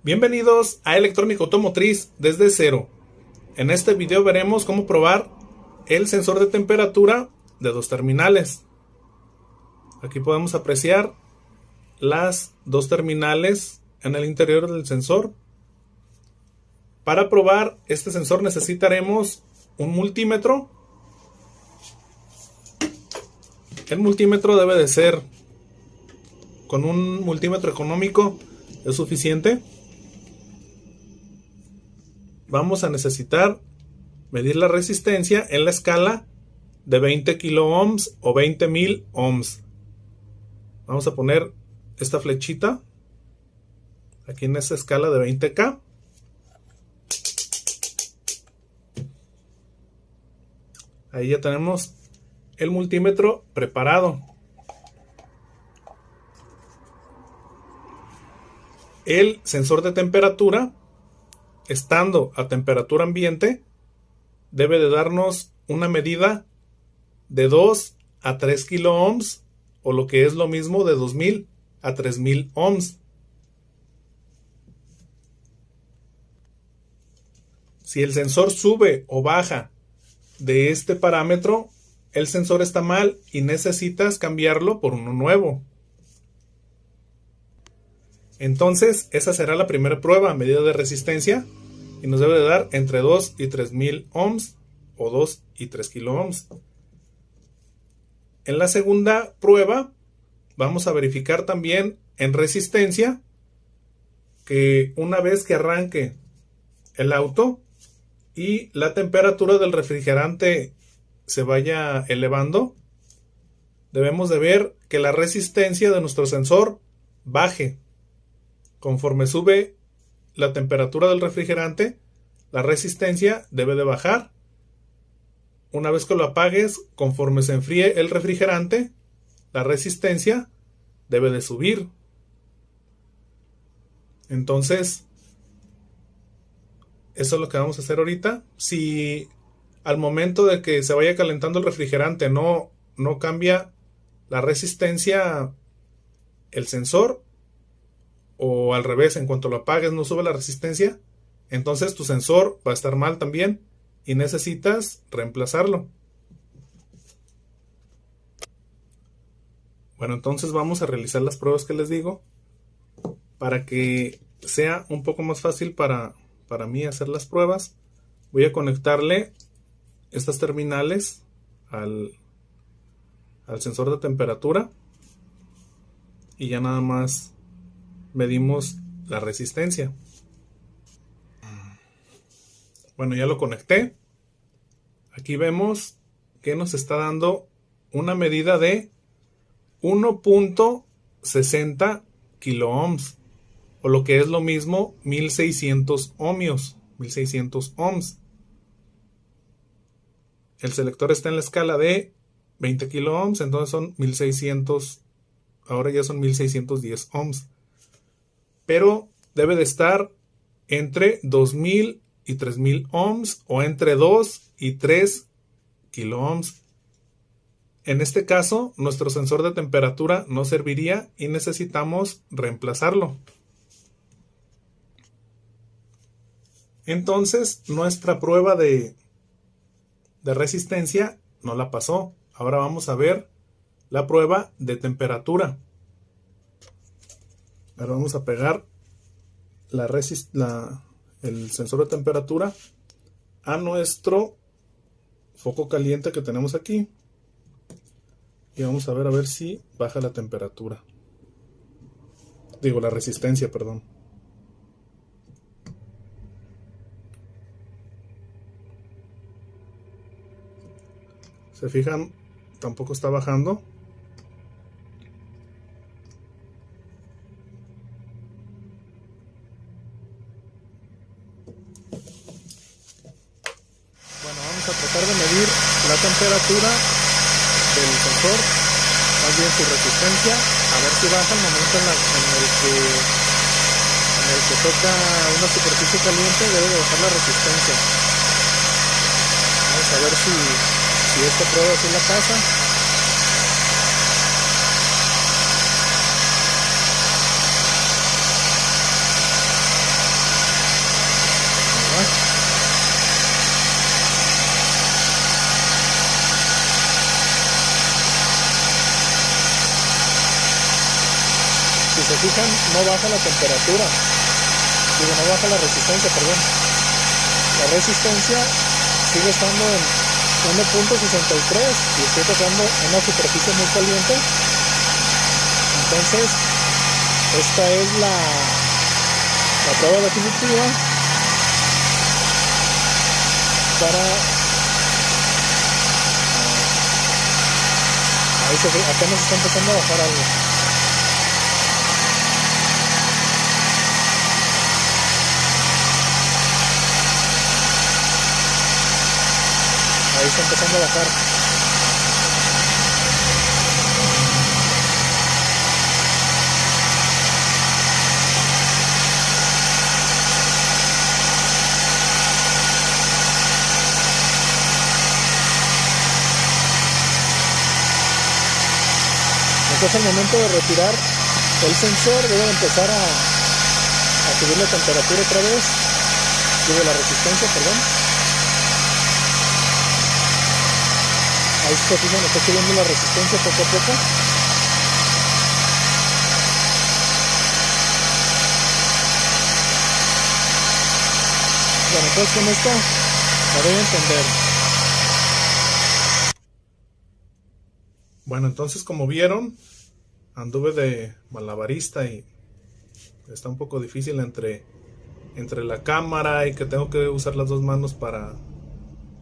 Bienvenidos a Electrónica Automotriz desde cero. En este video veremos cómo probar el sensor de temperatura de dos terminales. Aquí podemos apreciar las dos terminales en el interior del sensor. Para probar este sensor necesitaremos un multímetro. El multímetro debe de ser, con un multímetro económico es suficiente. Vamos a necesitar medir la resistencia en la escala de 20 kilo ohms o 20.000 ohms. Vamos a poner esta flechita aquí en esta escala de 20K. Ahí ya tenemos el multímetro preparado. El sensor de temperatura, estando a temperatura ambiente, debe de darnos una medida de 2 a 3 kilo ohms, o lo que es lo mismo de 2000 a 3000 ohms. Si el sensor sube o baja de este parámetro, el sensor está mal y necesitas cambiarlo por uno nuevo. Entonces, esa será la primera prueba, medida de resistencia, y nos debe de dar entre 2 y 3000 ohms o 2 y 3 kilo ohms. En la segunda prueba, vamos a verificar también en resistencia que una vez que arranque el auto y la temperatura del refrigerante se vaya elevando, debemos de ver que la resistencia de nuestro sensor baje. Conforme sube la temperatura del refrigerante, la resistencia debe de bajar. Una vez que lo apagues, conforme se enfríe el refrigerante, la resistencia debe de subir. Entonces, eso es lo que vamos a hacer ahorita. Si al momento de que se vaya calentando el refrigerante no cambia la resistencia el sensor, o al revés, en cuanto lo apagues no sube la resistencia, entonces tu sensor va a estar mal también y necesitas reemplazarlo. Bueno, entonces vamos a realizar las pruebas que les digo para que sea un poco más fácil para mí hacer las pruebas. Voy a conectarle estas terminales al sensor de temperatura y ya nada más medimos la resistencia. Bueno, ya lo conecté. Aquí vemos que nos está dando una medida de 1.60 kilo ohms, o lo que es lo mismo 1600 ohmios, 1600 ohms. El selector está en la escala de 20 kilo ohms, entonces son 1600, ahora ya son 1610 ohms. Pero debe de estar entre 2000 y 3000 ohms, o entre 2 y 3 kilo ohms. En este caso, nuestro sensor de temperatura no serviría y necesitamos reemplazarlo. Entonces, nuestra prueba de resistencia no la pasó. Ahora vamos a ver la prueba de temperatura. Ahora vamos a pegar el sensor de temperatura a nuestro foco caliente que tenemos aquí. Y vamos a ver si baja la temperatura. Digo, la resistencia, perdón. ¿Se fijan? Tampoco está bajando. Bueno, vamos a tratar de medir la temperatura del sensor, más bien su resistencia, a ver si baja el momento en el que toca una superficie caliente. Debe de bajar la resistencia. Vamos a ver si esta prueba sí la pasa. se fijan, no baja la temperatura, digo, no baja la resistencia, perdón. La resistencia sigue estando en 1.63 y estoy tocando una superficie muy caliente. Entonces, esta es la prueba definitiva para apenas está empezando a bajar algo. Ahí está empezando a bajar. Entonces al momento de retirar el sensor debe empezar a subir la temperatura otra vez, sube la resistencia, perdón. Ahí se fijan, está subiendo la resistencia poco a poco. Bueno, entonces con esto me doy a entender. Bueno, entonces como vieron, anduve de malabarista y está un poco difícil entre la cámara y que tengo que usar las dos manos para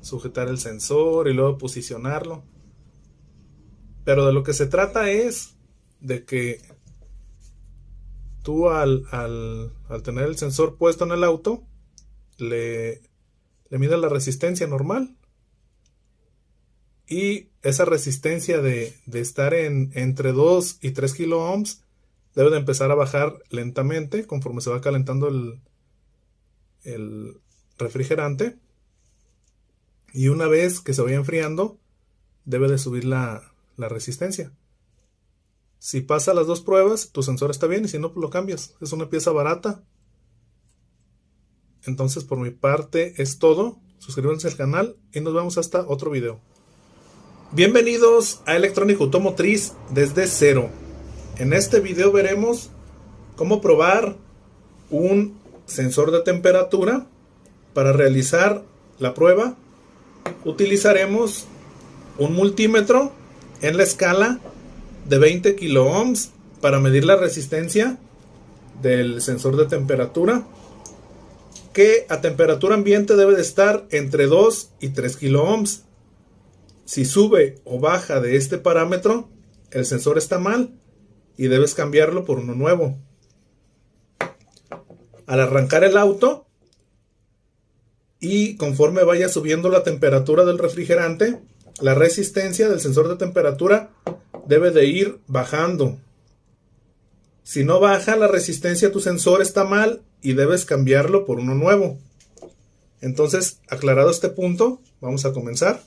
sujetar el sensor y luego posicionarlo. Pero de lo que se trata es de que tú al tener el sensor puesto en el auto, le mides la resistencia normal. Y esa resistencia de estar entre 2 y 3 kilo ohms debe de empezar a bajar lentamente conforme se va calentando el refrigerante. Y una vez que se vaya enfriando, debe de subir la resistencia. Si pasa las dos pruebas, tu sensor está bien y si no, pues lo cambias. Es una pieza barata. Entonces, por mi parte es todo. Suscríbanse al canal y nos vemos hasta otro video. Bienvenidos a Electrónica Automotriz desde cero. En este video veremos cómo probar un sensor de temperatura. Para realizar la prueba utilizaremos un multímetro en la escala de 20 kilo ohms para medir la resistencia del sensor de temperatura, que a temperatura ambiente debe de estar entre 2 y 3 kilo ohms. Si sube o baja de este parámetro, el sensor está mal y debes cambiarlo por uno nuevo. Al arrancar el auto y conforme vaya subiendo la temperatura del refrigerante, la resistencia del sensor de temperatura debe de ir bajando. Si no baja la resistencia, tu sensor está mal y debes cambiarlo por uno nuevo. Entonces, aclarado este punto, vamos a comenzar.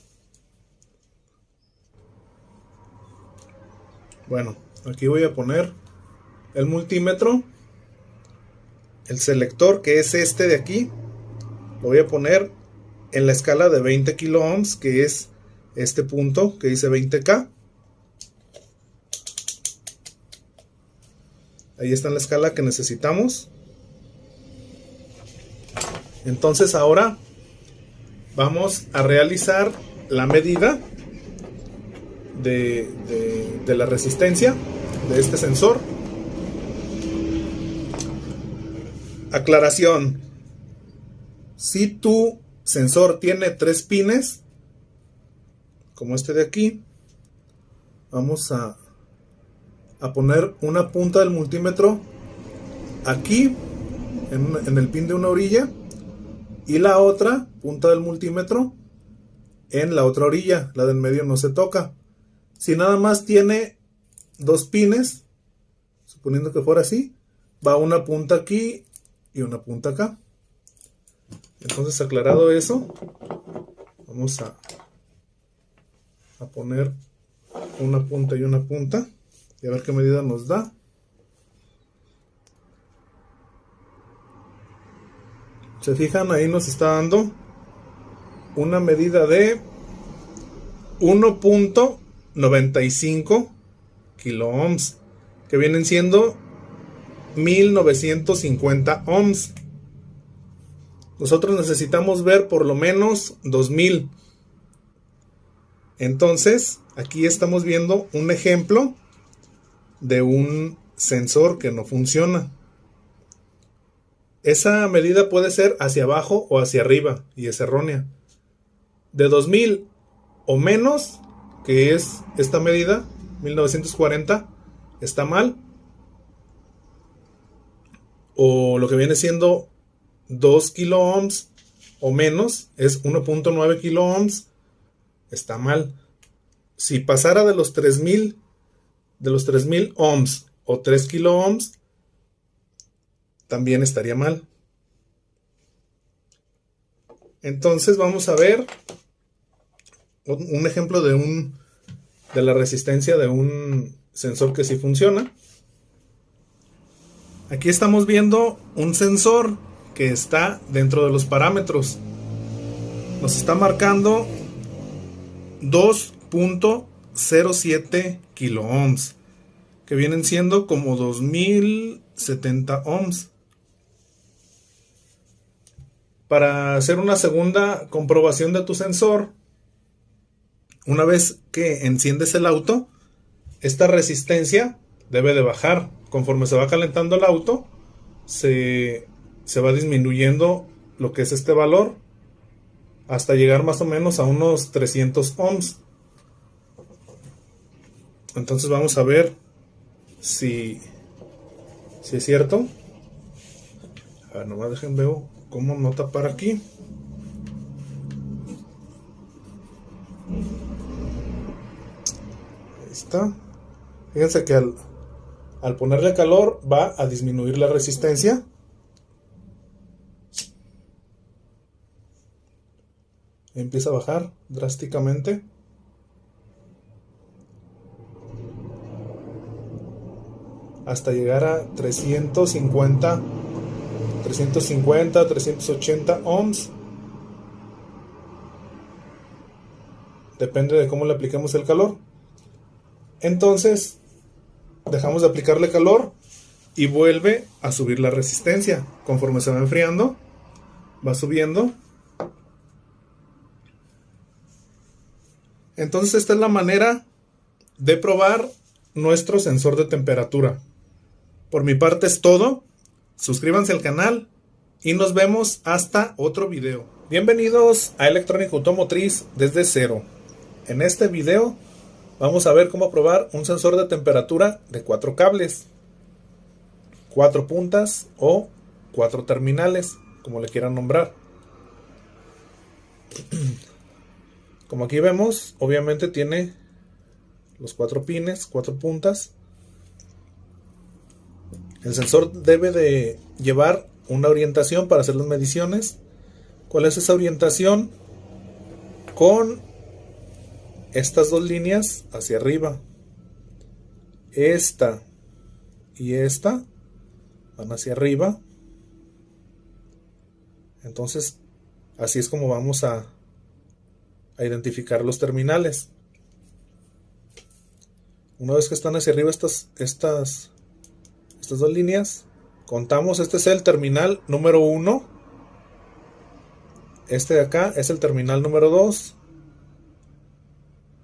Bueno, aquí voy a poner el multímetro, el selector, que es este de aquí, lo voy a poner en la escala de 20 kilo ohms, que es este punto que dice 20K. Ahí está en la escala que necesitamos. Entonces ahora vamos a realizar la medida de la resistencia de este sensor. Aclaración: si tu sensor tiene 3 pines, como este de aquí, vamos a poner una punta del multímetro aquí en el pin de una orilla y la otra punta del multímetro en la otra orilla. La del medio no se toca. Si nada más tiene 2 pines, suponiendo que fuera así, va una punta aquí y una punta acá. Entonces, aclarado eso, vamos a poner una punta y una punta y a ver qué medida nos da. Se fijan, ahí nos está dando una medida de 1.95 kilo ohms, que vienen siendo 1950 ohms. Nosotros necesitamos ver por lo menos 2000. Entonces, aquí estamos viendo un ejemplo de un sensor que no funciona. Esa medida puede ser hacia abajo o hacia arriba y es errónea. De 2000 o menos, que es esta medida, 1940, está mal. O lo que viene siendo 2 kilo ohms o menos, es 1.9 kilo ohms, está mal. Si pasara de los 3000 ohms o 3 kilo ohms, también estaría mal. Entonces vamos a ver un ejemplo de la resistencia de un sensor que sí funciona. Aquí estamos viendo un sensor que está dentro de los parámetros. Nos está marcando 2.07 kilo ohms, que vienen siendo como 2070 ohms. Para hacer una segunda comprobación de tu sensor, una vez que enciendes el auto, esta resistencia debe de bajar. Conforme se va calentando el auto, se va disminuyendo lo que es este valor hasta llegar más o menos a unos 300 ohms. Entonces vamos a ver si es cierto. A ver, nomás dejen ver cómo no tapar aquí. Ahí está. Fíjense que al ponerle calor va a disminuir la resistencia. Empieza a bajar drásticamente. Hasta llegar a 350, 380 ohms. Depende de cómo le apliquemos el calor. Entonces, dejamos de aplicarle calor y vuelve a subir la resistencia. Conforme se va enfriando, va subiendo. Entonces, esta es la manera de probar nuestro sensor de temperatura. Por mi parte es todo. Suscríbanse al canal y nos vemos hasta otro video. Bienvenidos a Electrónica Automotriz desde cero. En este video vamos a ver cómo probar un sensor de temperatura de 4 cables, 4 puntas o 4 terminales, como le quieran nombrar. Como aquí vemos, obviamente tiene los 4 pines, 4 puntas. El sensor debe de llevar una orientación para hacer las mediciones. ¿Cuál es esa orientación? Con estas dos líneas hacia arriba. Esta y esta van hacia arriba. Entonces, así es como vamos a identificar los terminales. Una vez que están hacia arriba estas dos líneas, contamos. Este es el terminal número 1. Este de acá es el terminal número 2.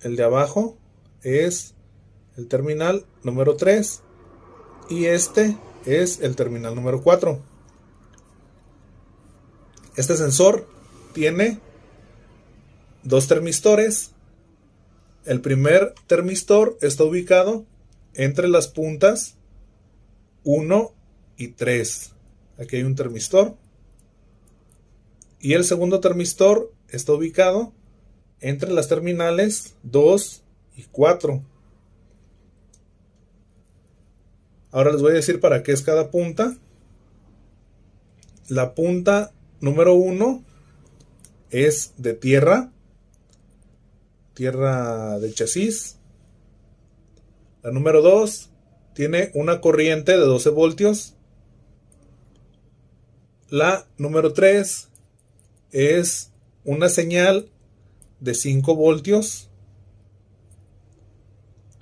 El de abajo es el terminal número 3. Y este es el terminal número 4. Este sensor tiene 2 termistores. El primer termistor está ubicado entre las puntas 1 y 3. Aquí hay un termistor. Y el segundo termistor está ubicado entre las terminales 2 y 4. Ahora les voy a decir para qué es cada punta. La punta número 1 es de tierra de chasis. La número 2 tiene una corriente de 12 voltios. La número 3 es una señal de 5 voltios.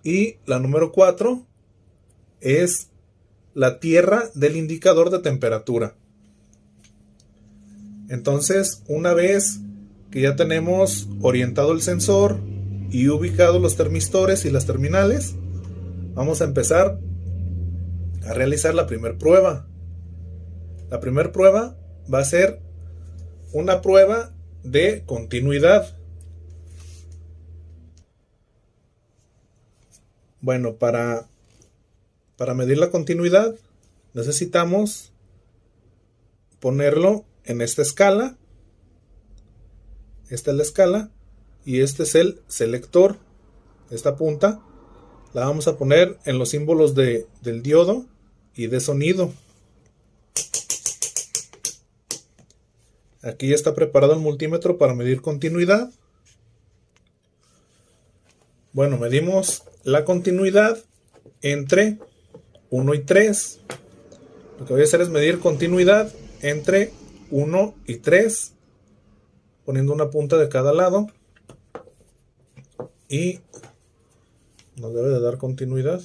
Y la número 4 es la tierra del indicador de temperatura. Entonces, una vez que ya tenemos orientado el sensor y ubicados los termistores y las terminales, vamos a empezar a realizar la primera prueba. La primera prueba va a ser una prueba de continuidad. Bueno, para medir la continuidad necesitamos ponerlo en esta escala. Esta es la escala y este es el selector. Esta punta la vamos a poner en los símbolos del diodo y de sonido. Aquí ya está preparado el multímetro para medir continuidad. Bueno, medimos la continuidad entre 1 y 3. Lo que voy a hacer es medir continuidad entre 1 y 3, poniendo una punta de cada lado, y nos debe de dar continuidad.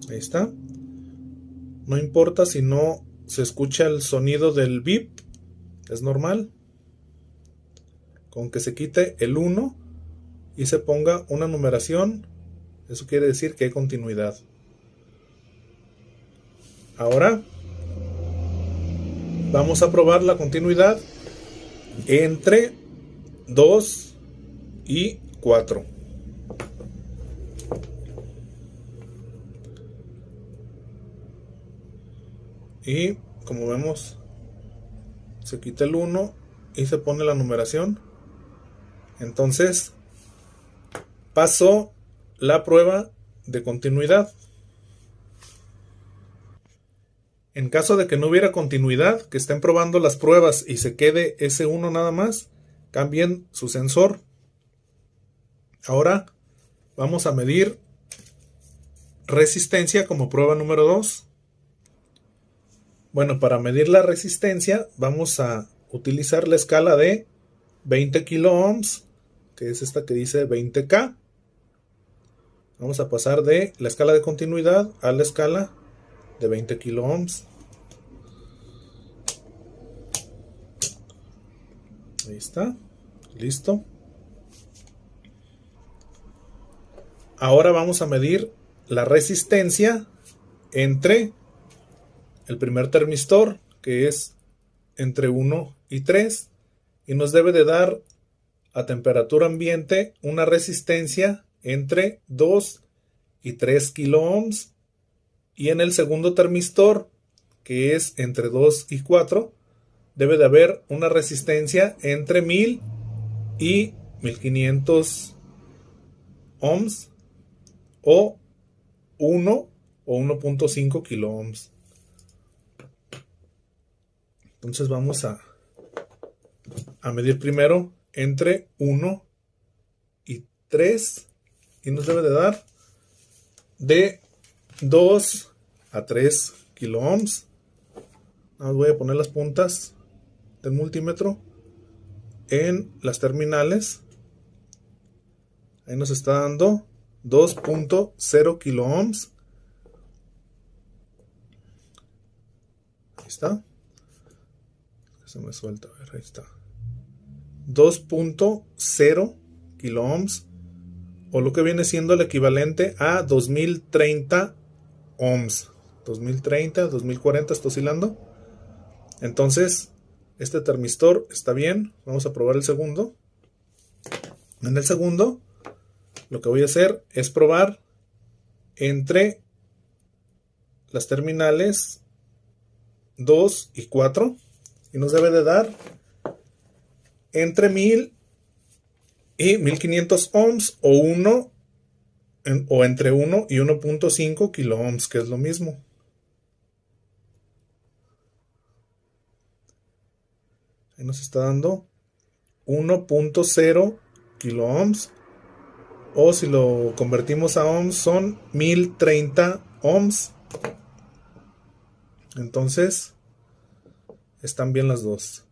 Ahí está. No importa si no se escucha el sonido del bip, es normal. Con que se quite el 1 y se ponga una numeración, eso quiere decir que hay continuidad. Ahora vamos a probar la continuidad entre 2 y 4. Y como vemos, se quita el 1 y se pone la numeración. Entonces pasó la prueba de continuidad. En caso de que no hubiera continuidad, que estén probando las pruebas y se quede ese 1 nada más, cambien su sensor. Ahora vamos a medir resistencia como prueba número 2. Bueno, para medir la resistencia vamos a utilizar la escala de 20 kilo ohms, que es esta que dice 20K. Vamos a pasar de la escala de continuidad a la escala de 20 kilo ohms. Ahí está, listo. Ahora vamos a medir la resistencia entre el primer termistor, que es entre 1 y 3, y nos debe de dar a temperatura ambiente una resistencia entre 2 y 3 kilo ohms, y en el segundo termistor, que es entre 2 y 4, debe de haber una resistencia entre 1000 y 1500 ohms, o 1 o 1.5 kilo ohms. Entonces vamos a medir primero entre 1 y 3, y nos debe de dar de 2 a 3 kilo ohms. Ahora voy a poner las puntas del multímetro en las terminales. Ahí nos está dando 2.0 kilo ohms. Ahí está. Se me suelta, a ver, ahí está. 2.0 kilo ohms, o lo que viene siendo el equivalente a 2030 ohms. 2030, 2040 está oscilando. Entonces, este termistor está bien. Vamos a probar el segundo. En el segundo, lo que voy a hacer es probar entre las terminales 2 y 4, y nos debe de dar entre 1000 y 1500 ohms, o entre 1 y 1.5 kilo ohms, que es lo mismo. Ahí nos está dando 1.0 kilo ohms, o si lo convertimos a ohms son 1030 ohms. Entonces están bien las dos.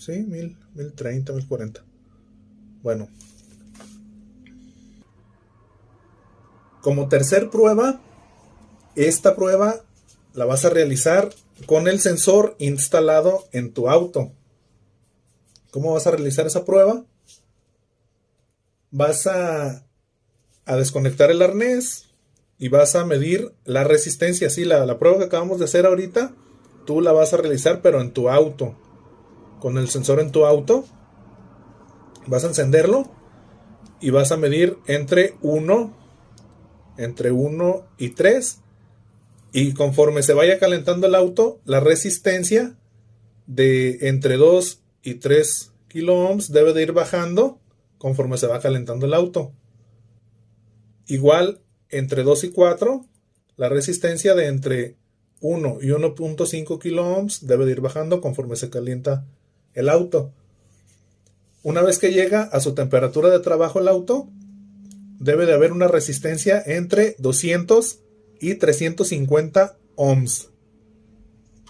Sí, 1030, 1040. Bueno. Como tercer prueba, esta prueba la vas a realizar con el sensor instalado en tu auto. ¿Cómo vas a realizar esa prueba? Vas a desconectar el arnés y vas a medir la resistencia. Sí, la prueba que acabamos de hacer ahorita, tú la vas a realizar pero en tu auto. Con el sensor en tu auto, vas a encenderlo y vas a medir entre 1 y 3. Y conforme se vaya calentando el auto, la resistencia de entre 2 y 3 kilo ohms debe de ir bajando conforme se va calentando el auto. Igual, entre 2 y 4, la resistencia de entre 1 y 1.5 kilo ohms debe de ir bajando conforme se calienta el auto. Una vez que llega a su temperatura de trabajo el auto, debe de haber una resistencia entre 200 y 350 ohms,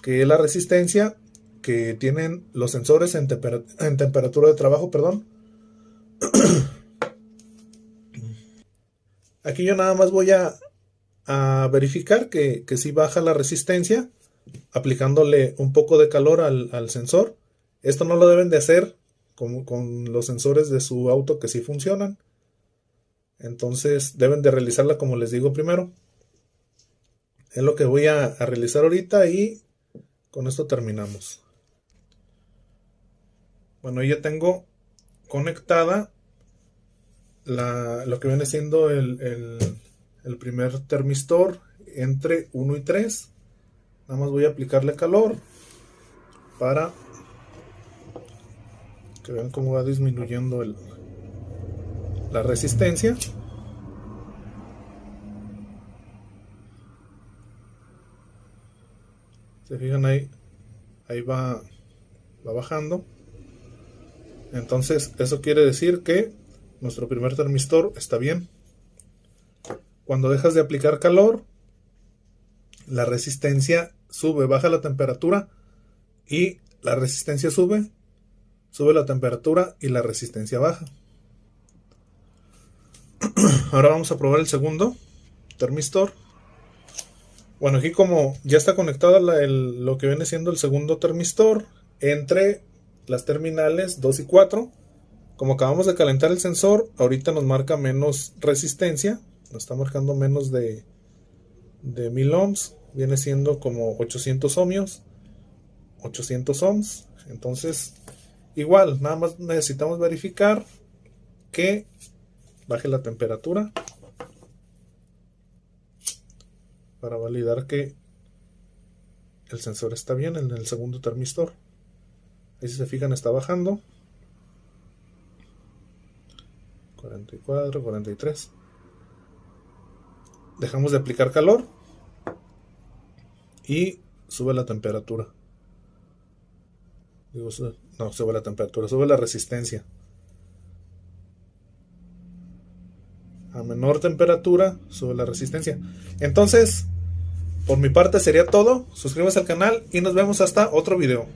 que es la resistencia que tienen los sensores en temperatura de trabajo, perdón. Aquí yo nada más voy a verificar que si baja la resistencia, aplicándole un poco de calor al sensor. Esto no lo deben de hacer con los sensores de su auto que sí funcionan. Entonces deben de realizarla como les digo primero. Es lo que voy a realizar ahorita y con esto terminamos. Bueno, ya tengo conectada lo que viene siendo el primer termistor entre 1 y 3. Nada más voy a aplicarle calor para que vean cómo va disminuyendo la resistencia. Se fijan ahí va bajando. Entonces eso quiere decir que nuestro primer termistor está bien. Cuando dejas de aplicar calor, la resistencia sube, baja la temperatura y la resistencia sube la temperatura y la resistencia baja. Ahora vamos a probar el segundo termistor. Bueno, aquí como ya está conectado lo que viene siendo el segundo termistor entre las terminales 2 y 4. Como acabamos de calentar el sensor, ahorita nos marca menos resistencia. Nos está marcando menos de 1000 ohms. Viene siendo como 800 ohmios. 800 ohms. Entonces, igual, nada más necesitamos verificar que baje la temperatura para validar que el sensor está bien en el segundo termistor. Ahí si se fijan está bajando. 44, 43. Dejamos de aplicar calor y sube la temperatura. No, sube la temperatura, sube la resistencia. A menor temperatura sube la resistencia. Entonces, por mi parte sería todo. Suscríbase al canal y nos vemos hasta otro video.